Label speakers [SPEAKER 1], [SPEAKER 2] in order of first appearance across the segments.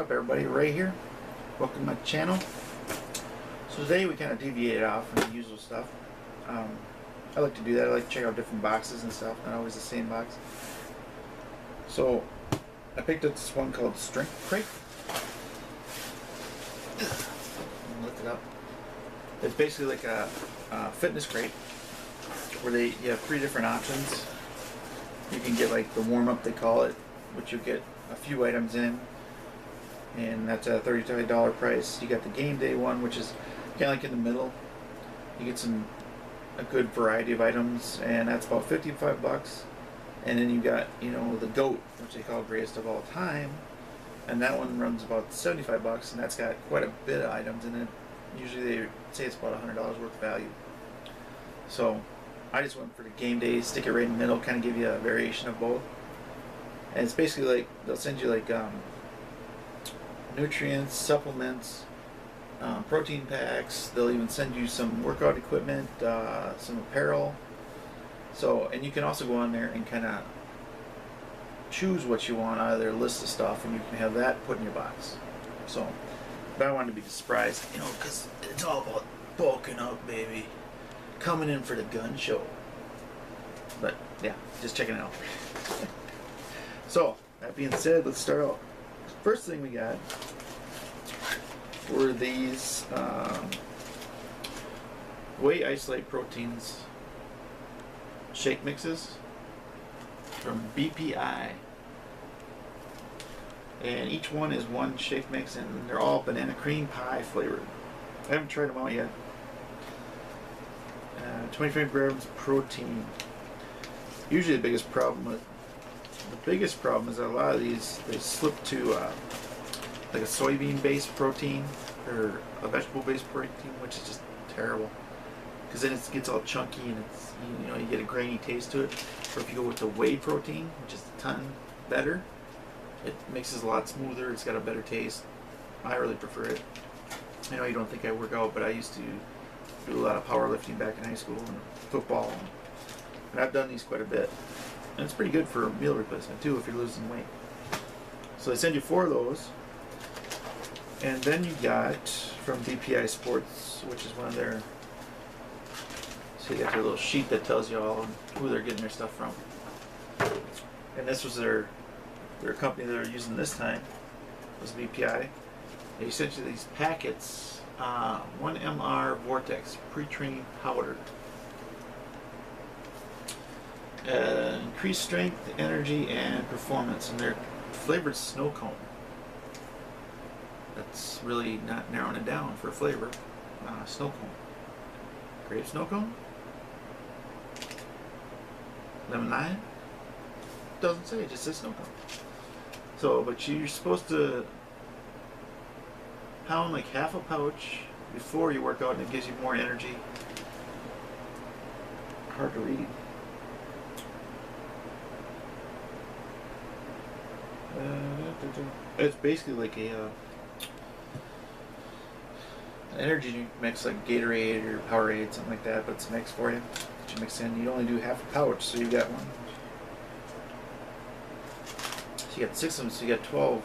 [SPEAKER 1] up, everybody? Ray here. Welcome to my channel. So today we kind of deviated off from the usual stuff. I like to do that. I like to check out different boxes and stuff, not always the same box. So I picked up this one called Strength Crate. Look it up. It's basically like a fitness crate where you have 3 different options. You can get like the warm-up, they call it, which you get a few items in, and that's a $35 price. You got the game day one, which is kind of like in the middle. You get a good variety of items, and that's about 55 bucks. And then you got, the GOAT, which they call greatest of all time, and that one runs about 75 bucks, and that's got quite a bit of items in it. Usually they say it's about $100 worth of value. So I just went for the game day, stick it right in the middle, kind of give you a variation of both. And it's basically like they'll send you like nutrients, supplements, protein packs. They'll even send you some workout equipment, some apparel. So, and you can also go on there and kind of choose what you want out of their list of stuff, and you can have that put in your box. So, but I wanted to be surprised, because it's all about bulking up, baby. Coming in for the gun show. But yeah, just checking it out. So, that being said, let's start out. First thing we got were these Whey Isolate Proteins shake mixes from BPI. And each one is one shake mix, and they're all banana cream pie flavored. I haven't tried them out yet. 25 grams of protein. Usually the biggest problem is that a lot of these, they slip to like a soybean based protein or a vegetable based protein, which is just terrible, because then it gets all chunky and it's, you get a grainy taste to it. Or if you go with the whey protein, which is a ton better, it mixes a lot smoother, it's got a better taste. I really prefer it. I know you don't think I work out, but I used to do a lot of powerlifting back in high school and football, and I've done these quite a bit. And it's pretty good for meal replacement too if you're losing weight. So they send you 4 of those. And then you got from BPI Sports, which is one of their, so you got their little sheet that tells you all who they're getting their stuff from. And this was their company they were using this time, was BPI. They sent you these packets, 1MR Vortex pre-trained powder. Increased strength, energy, and performance, and they're flavored snow cone. That's really not narrowing it down for a flavor. Snow cone. Grape snow cone? Lemon lime? Doesn't say, it just says snow cone. So, but you're supposed to pound like half a pouch before you work out, and it gives you more energy. Hard to read. It's basically like an energy drink mix, like Gatorade or Powerade, something like that, but it's a mix for you that you mix in. You only do half a pouch, so you got one. So you got 6 of them, so you got 12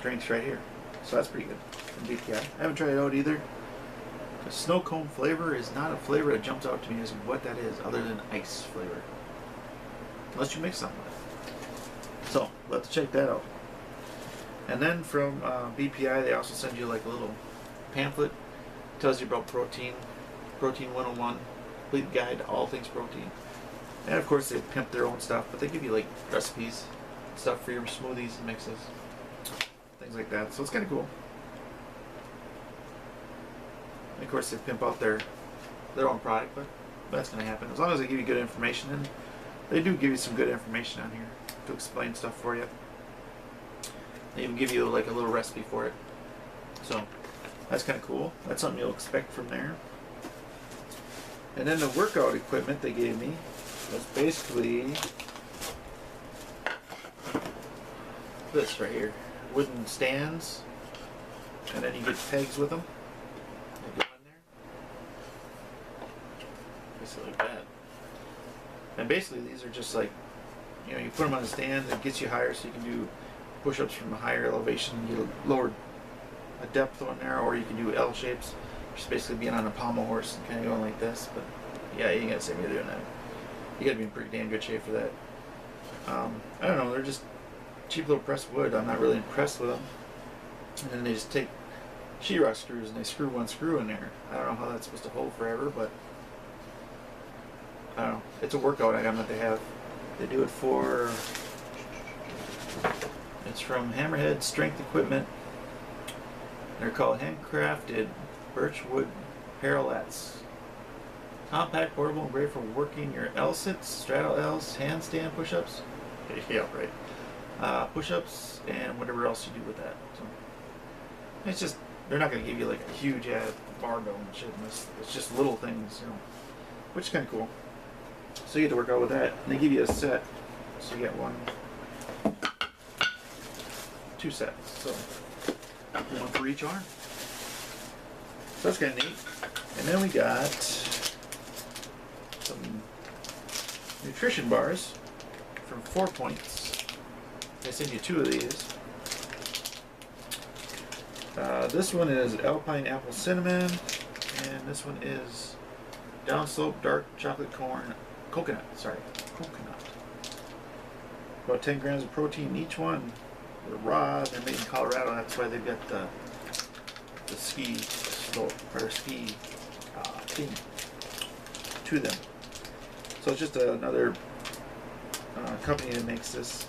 [SPEAKER 1] drinks right here. So that's pretty good from BPI. I haven't tried it out either. The snow cone flavor is not a flavor that jumps out to me as what that is, other than ice flavor. Unless you mix something with it. So, let's check that out. And then from BPI, they also send you like a little pamphlet. It tells you about protein 101, complete guide to all things protein. And of course, they pimp their own stuff, but they give you like recipes, stuff for your smoothies and mixes, things like that. So it's kind of cool. And of course, they pimp out their own product, but that's going to happen as long as they give you good information. And they do give you some good information on here to explain stuff for you. They even give you like a little recipe for it. So that's kind of cool. That's something you'll expect from there. And then the workout equipment they gave me was basically this right here. Wooden stands. And then you get pegs with them. They go in there. Basically like that. And basically these are just like, you put them on a stand, it gets you higher so you can do push-ups from a higher elevation, you lower a depth on there, or you can do L shapes, which is basically being on a pommel horse and kind of going like this. But yeah, you ain't gotta see me doing that. You gotta be in pretty damn good shape for that. I don't know, they're just cheap little pressed wood. I'm not really impressed with them. And then they just take sheetrock screws and they screw one screw in there. I don't know how that's supposed to hold forever, but I don't know. It's a workout item that they have. They do it for. It's from Hammerhead Strength Equipment. They're called handcrafted birchwood parallettes. Compact, portable, and great for working your L-sits, straddle L's, handstand push-ups. Yeah, right. Push-ups and whatever else you do with that. So it's just, they're not going to give you like a huge ass barbell and shit. It's just little things, you know, which is kind of cool. So you get to work out with that. And they give you a set, so you get two sets. So one for each arm. So that's kind of neat. And then we got some nutrition bars from 4 Points. They send you 2 of these. This one is Alpine Apple Cinnamon, and this one is Downslope Dark Chocolate Coconut. About 10 grams of protein in each one. They're raw. They're made in Colorado. That's why they've got the ski slope or ski theme to them. So it's just another company that makes this.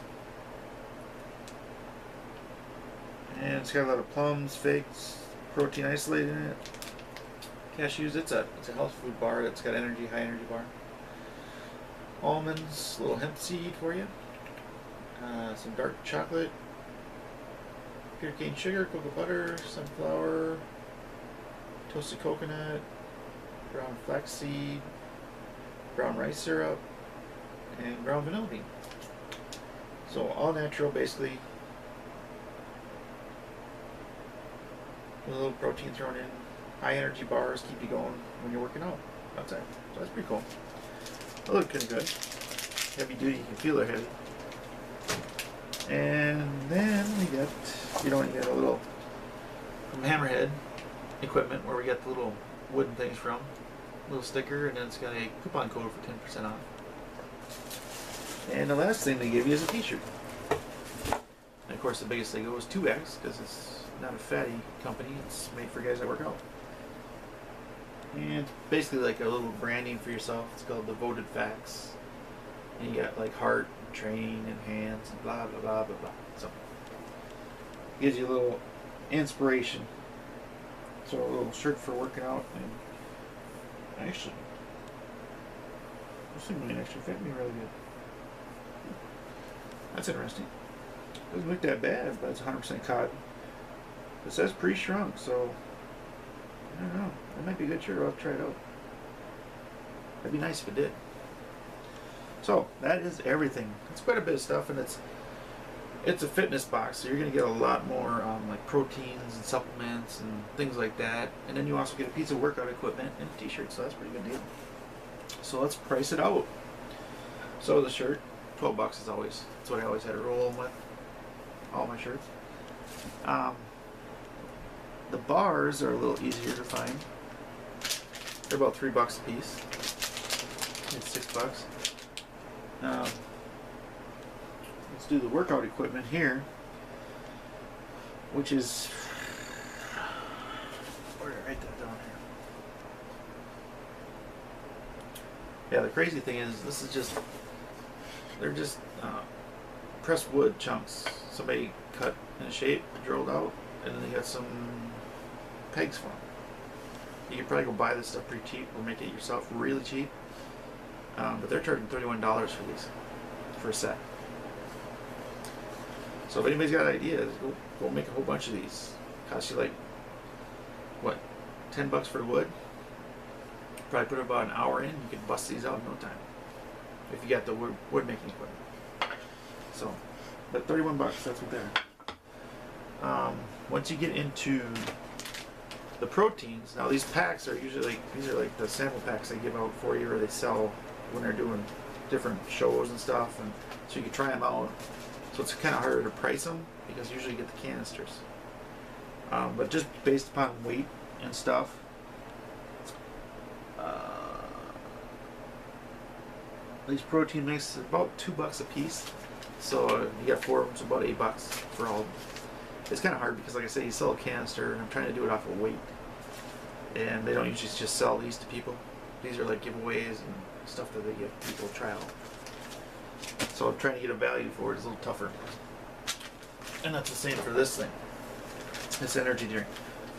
[SPEAKER 1] And it's got a lot of plums, figs, protein isolated in it, cashews. It's a health food bar that's got energy, high energy bar. Almonds, little hemp seed for you. Some dark chocolate, pure cane sugar, cocoa butter, sunflower, toasted coconut, brown flaxseed, brown rice syrup, and ground vanilla bean. So all natural, basically. With a little protein thrown in. High energy bars keep you going when you're working out outside. So that's pretty cool. They look kind of good. Heavy duty, you can feel they're heavy. And then we got, you got a little from Hammerhead Equipment where we got the little wooden things from. A little sticker, and then it's got a coupon code for 10% off. And the last thing they give you is a t-shirt. And of course the biggest thing goes 2X because it's not a fatty company, it's made for guys that work out. And it's basically like a little branding for yourself. It's called Devoted Facts. And you got like heart, and train, and hands, and blah, blah, blah, blah, blah. So, it gives you a little inspiration. So a little shirt for working out. And actually, this thing might actually fit me really good. That's interesting. Doesn't look that bad, but it's 100% cotton. It says pre-shrunk, so I don't know. That might be a good shirt. I'll have to try it out. That'd be nice if it did. So that is everything. It's quite a bit of stuff, and it's a fitness box, so you're going to get a lot more like proteins and supplements and things like that. And then you also get a piece of workout equipment and a t-shirt, so that's a pretty good deal. So let's price it out. So the shirt, $12 as always. That's what I always had to roll with. All my shirts. The bars are a little easier to find. They're about $3 a piece. It's $6. Let's do the workout equipment here, which is, where did I write that down here? Yeah, the crazy thing is, they're just pressed wood chunks. Somebody cut in a shape, drilled out, and then they got some pegs for them. You could probably go buy this stuff pretty cheap or make it yourself really cheap. But they're charging $31 for these, for a set. So if anybody's got ideas, go make a whole bunch of these. Cost you like, what, $10 for the wood? Probably put about an hour in, you can bust these out in no time. If you got the wood making equipment. So, but $31, that's what they're. Once you get into the proteins, now these packs are usually these are like the sample packs they give out for you, or they sell when they're doing different shows and stuff, and so you can try them out. So it's kind of harder to price them because usually you get the canisters. But just based upon weight and stuff, these protein mixes are about $2 a piece. So you got 4 of them, so about $8 for all of them. It's kind of hard because, like I say, you sell a canister, and I'm trying to do it off of weight. And they don't usually just sell these to people. These are like giveaways and stuff that they give people to try out. So I'm trying to get a value for it. It's a little tougher. And that's the same for this thing. This energy drink.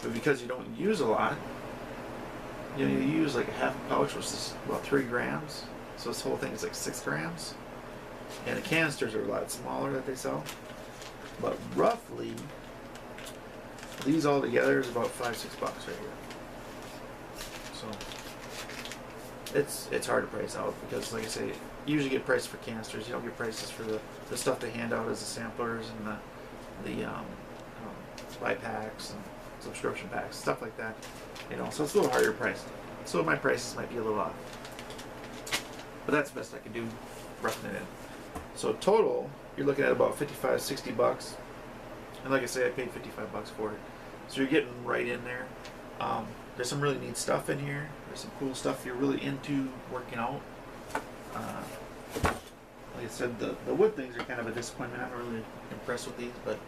[SPEAKER 1] But because you don't use a lot, you use like a half a pouch, which is about 3 grams. So this whole thing is like 6 grams. And the canisters are a lot smaller that they sell. But roughly, these all together is about $5-6 right here. So it's hard to price out because, like I say, you usually get prices for canisters. You don't get prices for the stuff they hand out as the samplers and the buy packs and subscription packs, stuff like that. So it's a little harder to price. So my prices might be a little off. But that's the best I can do, roughing it in. So total, you're looking at about $55-60. And like I say, I paid $55 for it. So you're getting right in there. There's some really neat stuff in here. There's some cool stuff if you're really into working out. Like I said, the wood things are kind of a disappointment. I'm not really impressed with these, but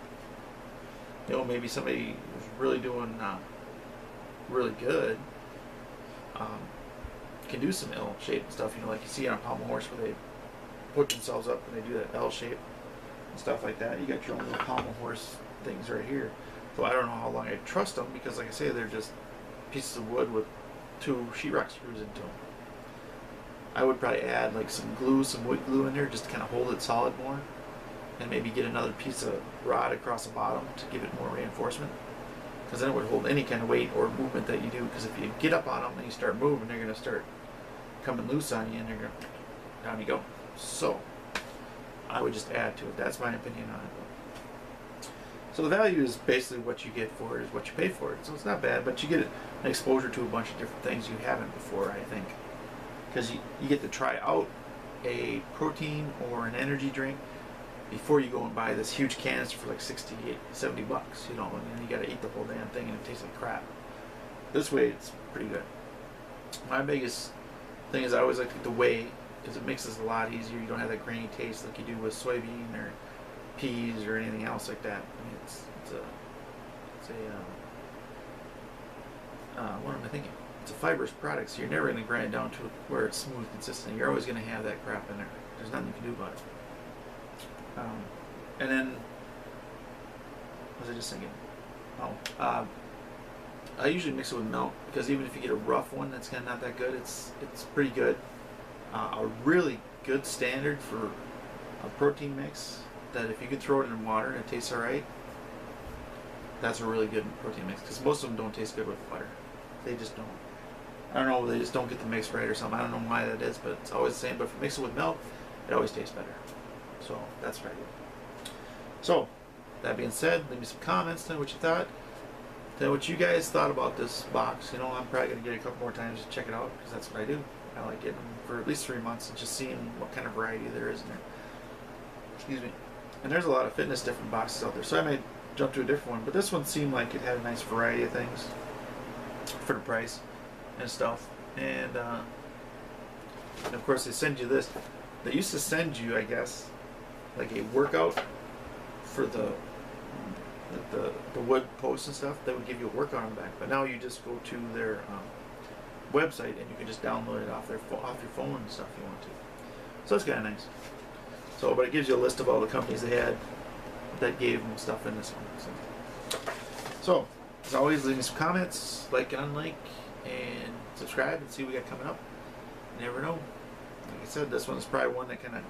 [SPEAKER 1] maybe somebody who's really doing really good can do some L shape and stuff. Like you see on a pommel horse where they put themselves up and they do that L shape and stuff like that. You got your own little pommel horse things right here. So I don't know how long I trust them because, like I say, they're just pieces of wood with 2 sheetrock screws into them. I would probably add like some glue, some wood glue in there just to kind of hold it solid more, and maybe get another piece of rod across the bottom to give it more reinforcement, because then it would hold any kind of weight or movement that you do. Because if you get up on them and you start moving, they're going to start coming loose on you, and they're going to, down you go. So I would just add to it. That's my opinion on it. So the value is basically what you get for it is what you pay for it. So it's not bad, but you get an exposure to a bunch of different things you haven't before, I think. Because you get to try out a protein or an energy drink before you go and buy this huge canister for like $68-70, and then you got to eat the whole damn thing and it tastes like crap. This way it's pretty good. My biggest thing is I always like the whey, because it makes it a lot easier. You don't have that grainy taste like you do with soybean or peas or anything else like that. I mean, what am I thinking? It's a fibrous product, so you're never going to grind it down to where it's smooth, consistent. You're always going to have that crap in there. There's nothing you can do about it. And then, what was I just thinking? I usually mix it with milk, because even if you get a rough one that's kind of not that good, it's pretty good. A really good standard for a protein mix, that if you can throw it in water and it tastes alright, that's a really good protein mix, because most of them don't taste good with butter. They just don't. I don't know, they just don't get the mix right or something. I don't know why that is, but it's always the same. But if you mix it with milk, it always tastes better. So that's what I do. So that being said, leave me some comments, tell me what you thought. Tell me what you guys thought about this box. I'm probably going to get it a couple more times to check it out, because that's what I do. I like getting them for at least 3 months and just seeing what kind of variety there is in there. Excuse me. And there's a lot of fitness different boxes out there, so I may jump to a different one. But this one seemed like it had a nice variety of things for the price and stuff. And of course they send you this. They used to send you, I guess, like a workout for the wood posts and stuff. They would give you a workout on the back. But now you just go to their website and you can just download it off your phone and stuff if you want to. So that's kind of nice. So, but it gives you a list of all the companies they had that gave them stuff in this one. So as always, leave me some comments, like and unlike, and subscribe and see what we got coming up. You never know. Like I said, this one is probably one that kind of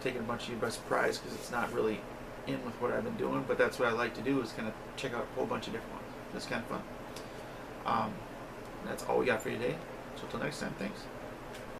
[SPEAKER 1] taken a bunch of you by surprise, because it's not really in with what I've been doing, but that's what I like to do, is kind of check out a whole bunch of different ones. It's kind of fun. That's all we got for you today. So until next time, thanks.